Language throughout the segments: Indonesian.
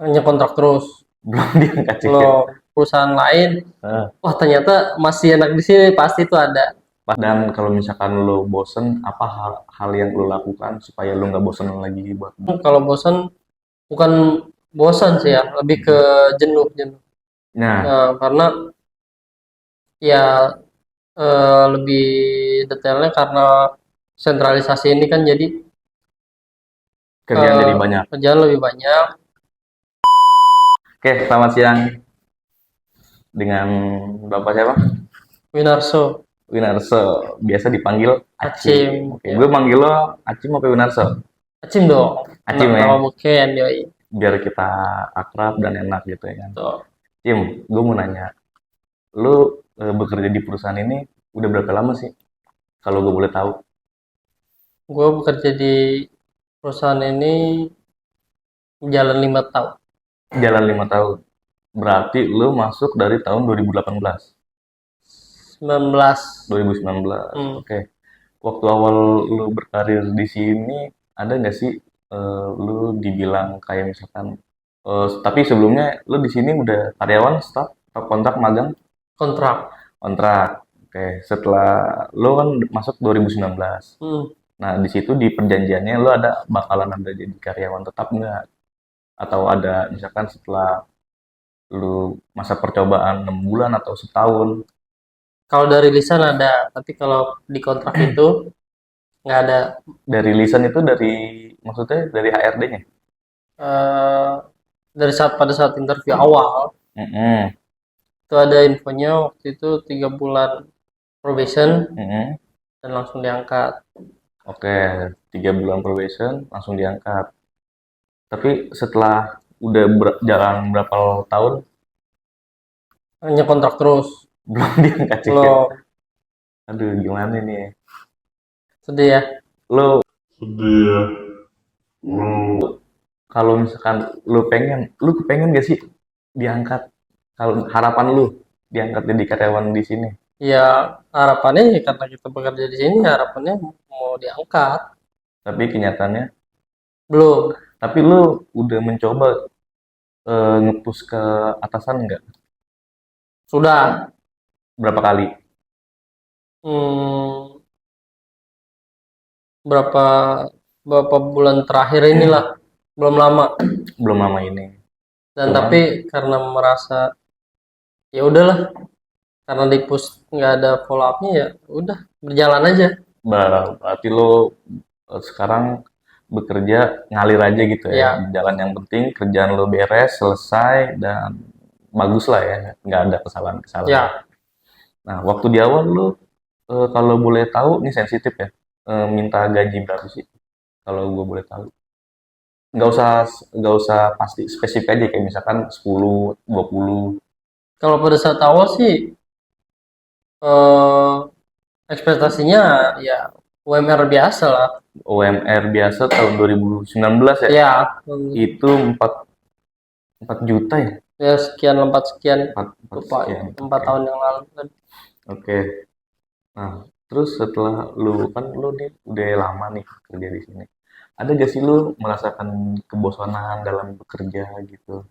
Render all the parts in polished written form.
hanya kontrak terus. Belum diangkat juga. Kalau perusahaan lain, Heeh. wah ternyata masih enak di sini, pasti itu ada. Dan kalau misalkan lo bosen, apa hal yang lo lakukan supaya lo nggak bosen lagi buat Kalau bosan, bukan bosan sih ya, lebih ke jenuh jenuh. nah, Nah, karena ya lebih detailnya karena sentralisasi ini kan jadi kerjaan jadi banyak. kerjaan lebih banyak. Oke, selamat siang dengan Bapak siapa? Winarso, Winarso, biasa dipanggil Acim, Acim. Oke, ya. gue manggil lo Acim apa Winarso? Acim dong, Acim nama ya, beken yoi. biar kita akrab dan enak gitu ya kan. Tuh. Cim, gue mau nanya, lu bekerja di perusahaan ini udah berapa lama sih? Kalau gue boleh tahu. Gue bekerja di perusahaan ini jalan 5 tahun. Jalan 5 tahun. Berarti lu masuk dari tahun 2018. 19. 2019. Hmm. Oke. Waktu awal lu berkarir di sini, ada nggak sih lu dibilang kayak misalkan, tapi sebelumnya lu di sini udah karyawan, staff, atau kontrak magang? Kontrak. Kontrak. Oke. Setelah lu kan masuk 2019. Hmm. Nah, di situ di perjanjiannya lu ada bakalan ada jadi karyawan tetap nggak? Atau ada misalkan setelah lu masa percobaan 6 bulan atau setahun? Kalau dari lisan ada, tapi kalau di kontrak itu nggak ada. Dari lisan itu dari maksudnya dari HRD-nya? eh dari pada saat interview awal Mm-mm, itu ada infonya waktu itu 3 bulan probation mm-mm. dan langsung diangkat. Oke, 3 bulan probation langsung diangkat. Tapi setelah udah jalan berapa tahun Hanya kontrak terus. belum diangkat juga. Lo Aduh, gimana nih? sedih ya. Lo Sedih ya. Lu kalau misalkan lu pengen gak sih diangkat? Kalau harapan lu diangkat jadi karyawan di sini. Ya harapannya ya karena kita bekerja di sini harapannya mau diangkat. Tapi kenyataannya, Belum. tapi lu udah mencoba nge-push ke atasan nggak? Sudah. Berapa kali? Hmm, berapa berapa bulan terakhir inilah belum lama. Belum lama ini. Dan Cuman tapi karena merasa ya udahlah, karena di push nggak ada follow upnya, ya udah berjalan aja. berarti lo sekarang bekerja ngalir aja gitu ya. Ya, Jalan yang penting kerjaan lo beres, selesai dan bagus lah ya. Nggak ada kesalahan-kesalahan. ya. Nah, waktu di awal lo kalau boleh tahu, ini sensitif ya. Minta gaji berapa sih? Kalau gue boleh tahu. Nggak usah nggak usah pasti spesifik aja kayak misalkan 10, 20. Kalau pada saat awal sih eh, ekspektasinya ya UMR biasa lah. UMR biasa tahun 2019 ya. Ya, Itu 4 juta ya? ya sekian lempat sekian 4 lupa sekian. 4 tahun yang lalu kan. Oke. Nah, terus setelah lu kan lu nih udah lama nih kerja di sini. Ada gak sih lu merasakan kebosanan dalam bekerja gitu?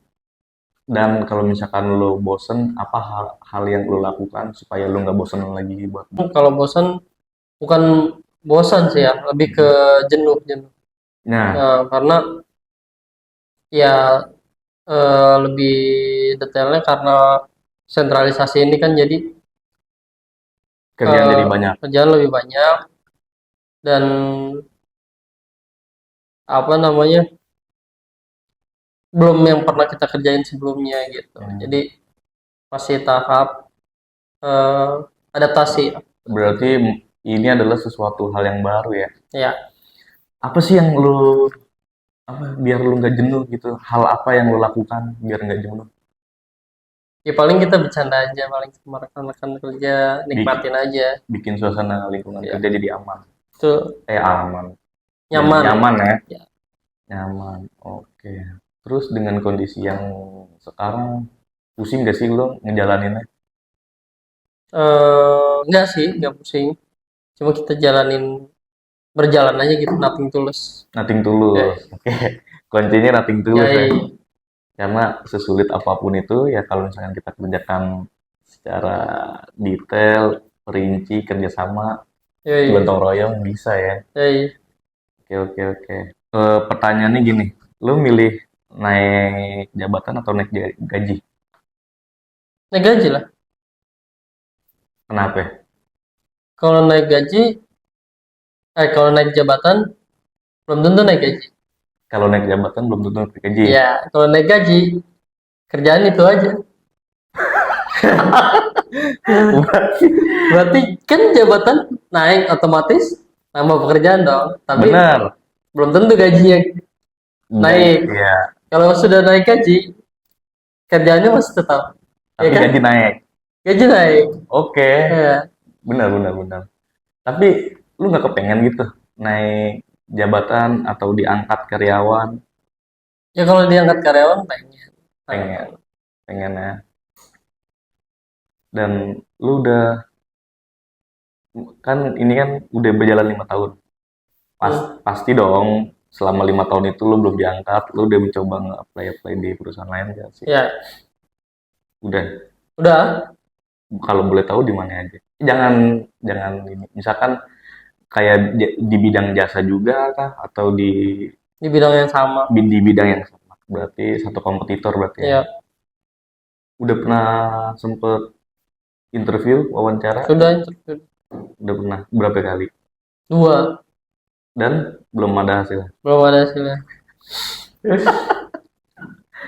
Dan kalau misalkan lu bosen, apa hal yang lu lakukan supaya lu nggak bosen lagi buat Kalau bosan, bukan bosan sih ya, lebih ke jenuh jenuh. Nah, Nah, karena ya lebih detailnya karena sentralisasi ini kan jadi kerjaan jadi banyak. kerjaan lebih banyak dan apa namanya belum yang pernah kita kerjain sebelumnya gitu. Hmm. Jadi masih tahap eh, adaptasi. Berarti ini adalah sesuatu hal yang baru ya. Ya, Apa sih yang lu apa biar lu nggak jenuh gitu? Hal apa yang lu lakukan biar nggak jenuh? ya paling kita bercanda aja, paling sama rekan-rekan kerja Bikin, nikmatin aja. bikin suasana lingkungan Ya, kerja jadi aman. itu Aman. Jadi nyaman. nyaman ya. Ya. Nyaman. Oke. Terus dengan kondisi yang sekarang pusing gak sih lo ngejalaninnya? Enggak sih, enggak pusing. Cuma kita jalanin berjalan aja gitu, nothing tulus. Nothing Ya, tulus. Oke. Kuncinya nothing ya, tulus ya. Karena sesulit apapun itu ya kalau misalkan kita kerjakan secara detail, rinci, kerjasama, Yoi, gotong royong bisa ya. yoi. Oke, oke, oke. Pertanyaannya gini, lu milih naik jabatan atau naik gaji? Naik gaji lah. Kenapa? Kalau naik gaji, kalau naik jabatan belum tentu naik gaji. Kalau naik jabatan belum tentu naik gaji. Ya, kalau naik gaji kerjaan itu aja. Berarti kan jabatan naik otomatis nambah pekerjaan dong. Tapi Benar. belum tentu gajinya naik. Iya, Kalau sudah naik gaji, kerjaannya masih tetap. Ya tapi kan? gaji naik. Gaji naik. Oke, Ya. benar, benar, benar. Tapi lu nggak kepengen gitu naik jabatan atau diangkat karyawan? Ya kalau diangkat karyawan pengen. Pengen, pengen ya. Dan lu udah kan ini kan udah berjalan 5 tahun. Pasti dong selama 5 tahun itu lu belum diangkat, lu udah mencoba nge-apply di perusahaan lain gak sih? Ya, Udah. udah Kalau boleh tahu di mana aja? Jangan jangan ini. Misalkan kayak di bidang jasa juga kah atau di bidang yang sama. di bidang yang sama? Berarti satu kompetitor berarti ya. Ya, Udah pernah sempet interview, wawancara? sudah interview Udah pernah berapa kali? 2, Dan belum ada hasil. belum ada hasilnya.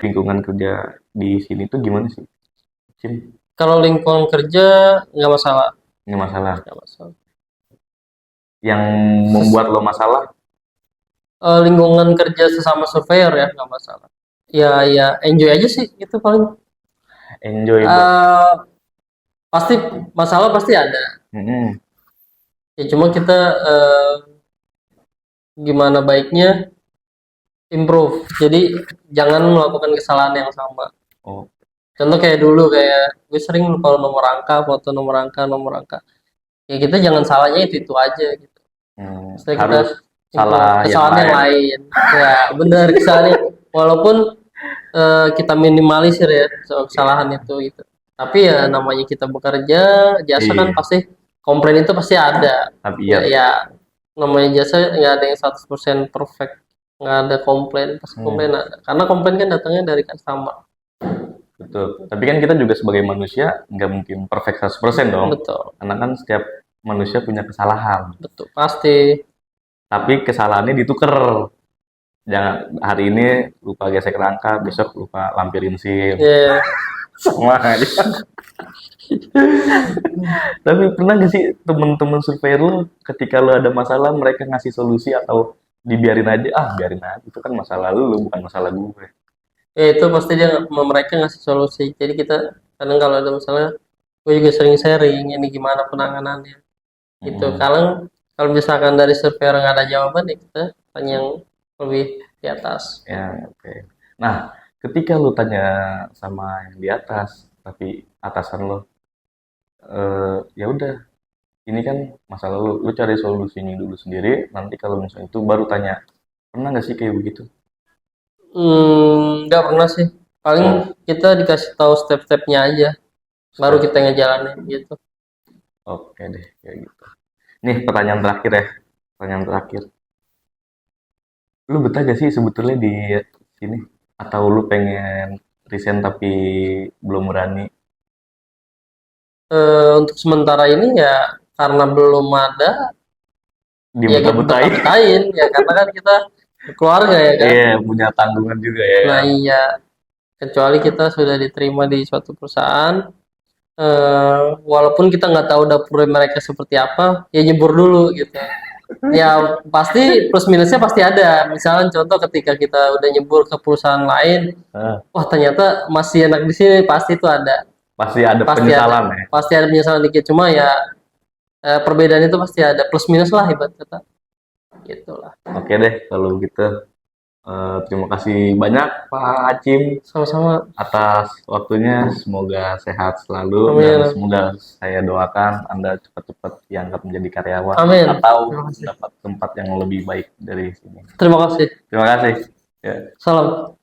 Lingkungan kerja di sini tuh gimana sih? Cim, Kalau lingkungan kerja nggak masalah, ini masalah. nggak masalah. Yang membuat lo masalah, Lingkungan kerja sesama surveyor ya nggak masalah. Ya, ya enjoy aja sih itu paling. enjoy. Eh, Pasti masalah pasti ada. Mm-mm. Ya cuma kita gimana baiknya improve. Jadi jangan melakukan kesalahan yang sama. Oh, Contoh kayak dulu kayak gue sering lupa nomor angka, foto nomor angka, nomor angka. Ya kita jangan salahnya itu aja gitu. Setelah kita harus salah yang kesalahan yang lain. lain. Ya benar kesalahan. Walaupun kita minimalisir ya soal kesalahan itu gitu. Tapi ya namanya kita bekerja, jasa kan Iya. pasti komplain itu pasti ada. Tapi Ya, iya, ya namanya jasa nggak ada yang 100% perfect, nggak ada komplain, pasti komplain ada. Karena komplain kan datangnya dari customer. betul. Tapi kan kita juga sebagai manusia nggak mungkin perfect 100% dong. Betul, Karena kan setiap manusia punya kesalahan. betul pasti. Tapi kesalahannya dituker. Jangan hari ini lupa gesek rangka, besok lupa lampirin SIM. Ya, Sama aja. Tapi pernah gak sih temen-temen surveyor lu ketika lu ada masalah mereka ngasih solusi atau dibiarin aja? Ah, biarin aja. Itu kan masalah lu bukan masalah gue. ya itu pasti dia mereka ngasih solusi. Jadi kita kadang kalau ada masalah, gue juga sering sharing ini gimana penanganannya. Gitu. Hmm. Kalau misalkan dari surveyor nggak ada jawaban, ya kita tanya yang lebih di atas. Ya, oke. Nah, ketika lu tanya sama yang di atas, tapi atasan lu, ya udah, ini kan masalah lu cari solusinya dulu sendiri. Nanti kalau misalnya itu baru tanya, pernah nggak sih kayak begitu? Nggak pernah sih. Paling Oh, kita dikasih tahu step-stepnya aja, baru kita ngejalanin gitu. oke deh, kayak gitu. Nih pertanyaan terakhir ya, pertanyaan terakhir. Lu betah gak sih sebetulnya di sini? Atau lu pengen resign tapi belum berani? Untuk sementara ini ya karena belum ada, ya kita Dibetah-betahin? betah-betahin ya karena kan kita keluarga ya kan. Iya, punya tanggungan juga ya. Nah iya, kecuali kita sudah diterima di suatu perusahaan, walaupun kita nggak tahu dapur mereka seperti apa, ya nyebur dulu gitu. Ya pasti plus minusnya pasti ada. Misalnya contoh ketika kita udah nyebur ke perusahaan lain, Nah, wah ternyata masih enak di sini, pasti itu ada. pasti ada Pasti ada. penyesalan ya. Pasti ada penyesalan dikit. Cuma ya perbedaan itu pasti ada plus minus lah ibarat kata. Gitulah. Oke deh, kalau gitu. Terima kasih banyak Pak Acim Sama-sama. atas waktunya. Semoga sehat selalu Amin. dan semoga saya doakan Anda cepat-cepat diangkat menjadi karyawan Amin. atau Terima kasih. dapat tempat yang lebih baik dari sini. Terima kasih. Terima kasih. Ya. Salam.